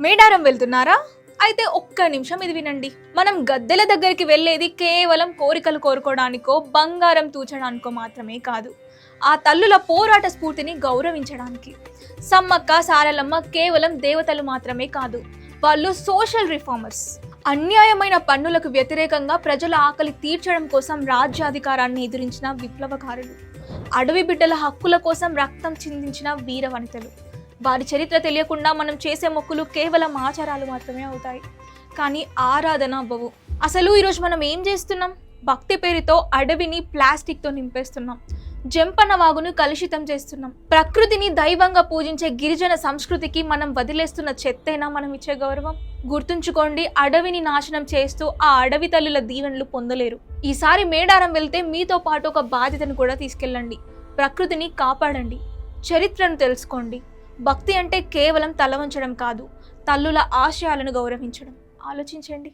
మేడారం వెళ్తున్నారా? అయితే ఒక్క నిమిషం ఇది వినండి. మనం గద్దెల దగ్గరికి వెళ్ళేది కేవలం కోరికలు కోరుకోవడానికో బంగారం తూచడానికో మాత్రమే కాదు, ఆ తల్లుల పోరాట స్ఫూర్తిని గౌరవించడానికి. సమ్మక్క సారలమ్మ కేవలం దేవతలు మాత్రమే కాదు, వాళ్ళు సోషల్ రిఫార్మర్స్. అన్యాయమైన పన్నులకు వ్యతిరేకంగా ప్రజల ఆకలి తీర్చడం కోసం రాజ్యాధికారాన్ని ఎదిరించిన విప్లవకారులు, అడవి బిడ్డల హక్కుల కోసం రక్తం చిందించిన వీర వనితలు. వారి చరిత్ర తెలియకుండా మనం చేసే మొక్కులు కేవలం ఆచారాలు మాత్రమే అవుతాయి, కానీ ఆరాధన అవ్వవు. అసలు ఈరోజు మనం ఏం చేస్తున్నాం? భక్తి పేరుతో అడవిని ప్లాస్టిక్తో నింపేస్తున్నాం, జంపన్న వాగును కలుషితం చేస్తున్నాం. ప్రకృతిని దైవంగా పూజించే గిరిజన సంస్కృతికి మనం వదిలేస్తున్న చెత్తైనా మనం ఇచ్చే గౌరవం? గుర్తుంచుకోండి, అడవిని నాశనం చేస్తూ ఆ అడవి తల్లుల దీవెనలు పొందలేరు. ఈసారి మేడారం వెళ్తే మీతో పాటు ఒక బాధ్యతను కూడా తీసుకెళ్ళండి. ప్రకృతిని కాపాడండి, చరిత్రను తెలుసుకోండి. భక్తి అంటే కేవలం తల వంచడం కాదు, తల్లుల ఆశయాలను గౌరవించడం. ఆలోచించండి.